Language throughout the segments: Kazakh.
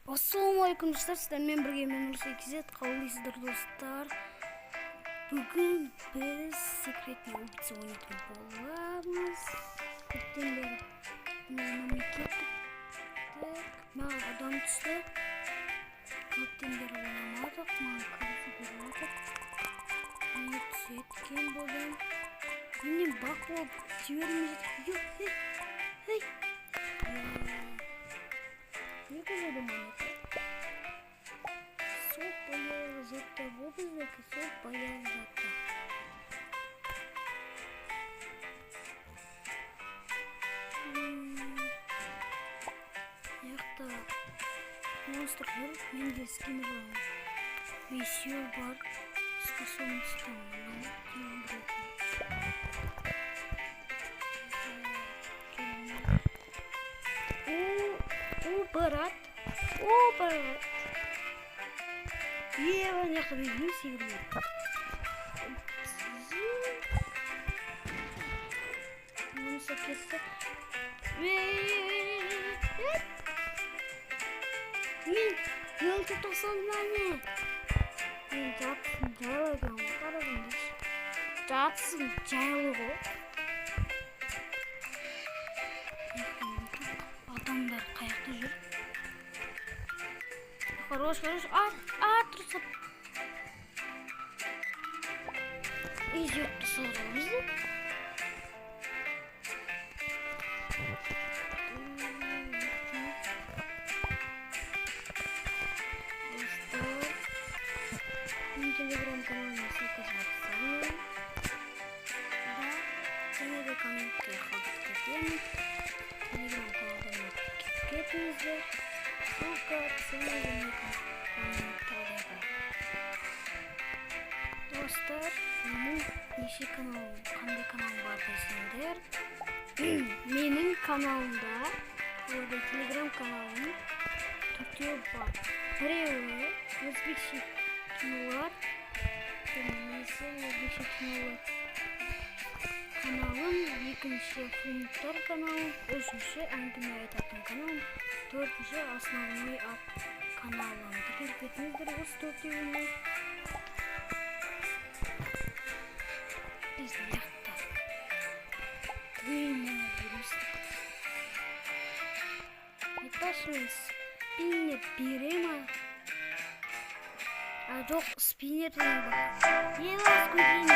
Ассалаумағалейкум достар, сіздермен бірге мен Нұрсекизет, қалайсыздар достар? Бүгін біз секретный убийца ойнайтын боламыз. Көптен бері ойнамай кеттік. Маған адам түсті. Көптен бері ойнамадық, маған кірісі бермедік. Мені түсеткен болдым. Менен бақ болып жібермей жетіп. Жоқ, хей. Не кажется, монета? Сол появилась зато в облаке, сол появилась зато. Яқта монстрлар менде скинер бар. Весел бар. Способность там. Брат. Ева, не ходили сигнал. Ну, сакетта. Мен тут сознание. Мен жатсын жайлыған қарағындыз. Жатсын жайлығы. Адамдар қаяқта жүр. Хорош. Тұрсып. Изетті сұрауымызды. Мен телеграм-каналына ссылка жазсам. Да, және де комментке қалдырып кетемін. Телеграм-каналдан кетіңіздер. Ссылка достар, менің неше каналым, қандай каналым бар десеңдер, менің каналымда, оларда телеграм каналым төртеу бар. Біреуі өзбекше кинолар, біріншісі өзбекше кинолар каналым, екінші фильмдер каналым, үшінші әңгіме айтатын каналым, төртінші основной каналым. Тіркеліп кетіңіздер осы төртеуіне. Biz yakta. Düğümünü vururuz. Arkadaşlar spinner biri mi? Yok spinner değil bak. Yavaş koyayım.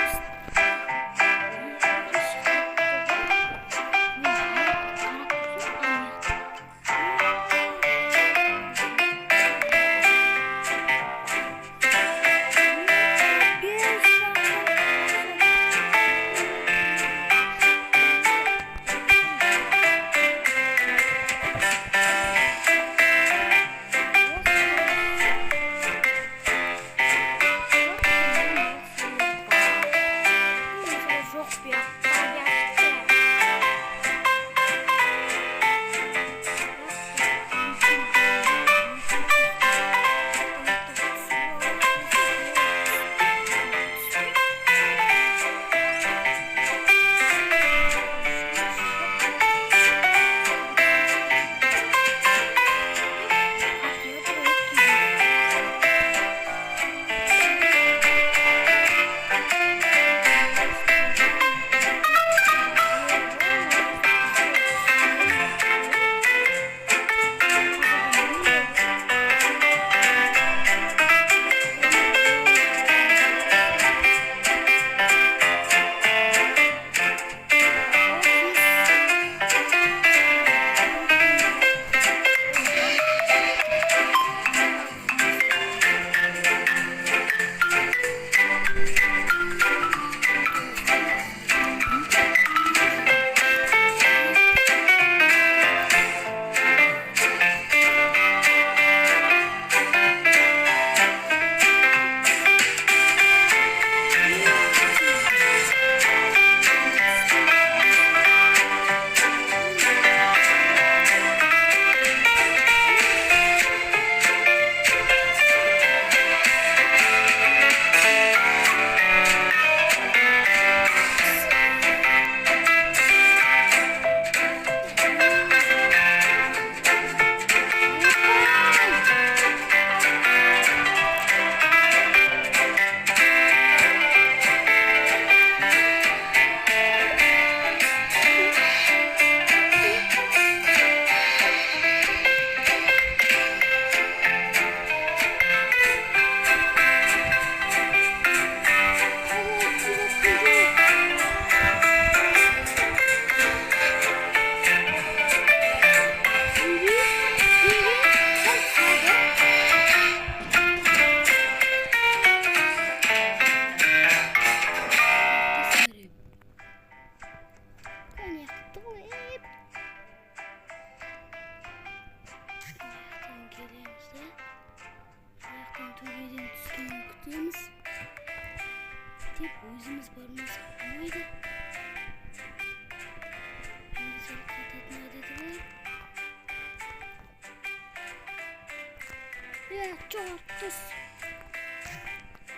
Çok düz.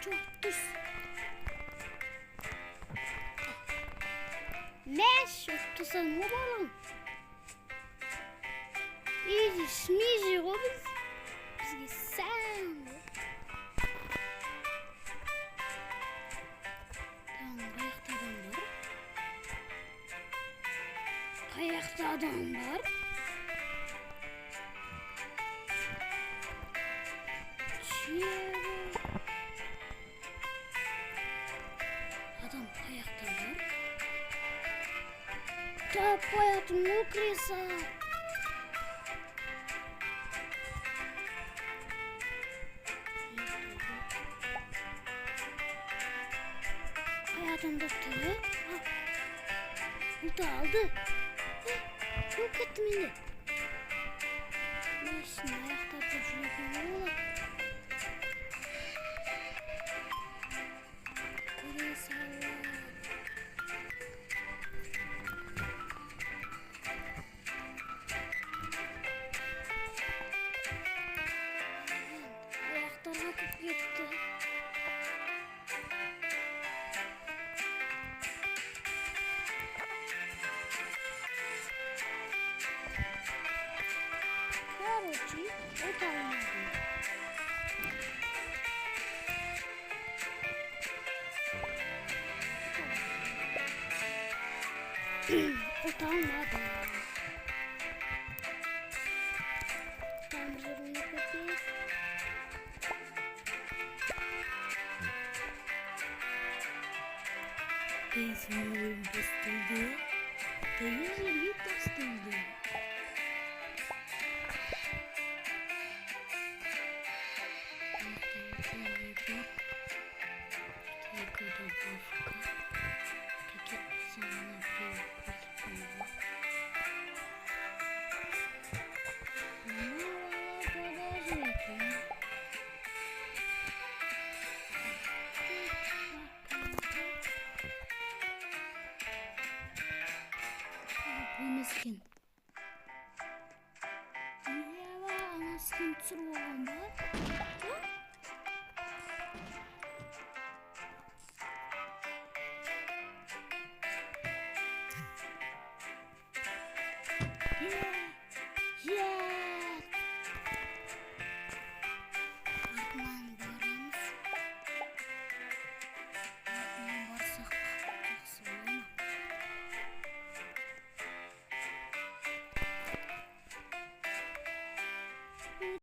Çok düz. Ne şuttu sen ne balon? Easy sneezy Robin. Bizge sen. Kayakta adam var. Adam kayakta var. Top hayatım ne kırıysa. Hayatım doktoru. Bu da aldı. Yok ettim yine. Neyse ayakta duruşunu koyuyorlar. Kırığı salla. Ayaktan akıp gitti. O da olmadı. O da olmadı. Tam zorunu kapıyı. Benzinlerim bastırdı. Benzinlerim bastırdı. Miskin. Ya ana skin turboğum var. Yeah.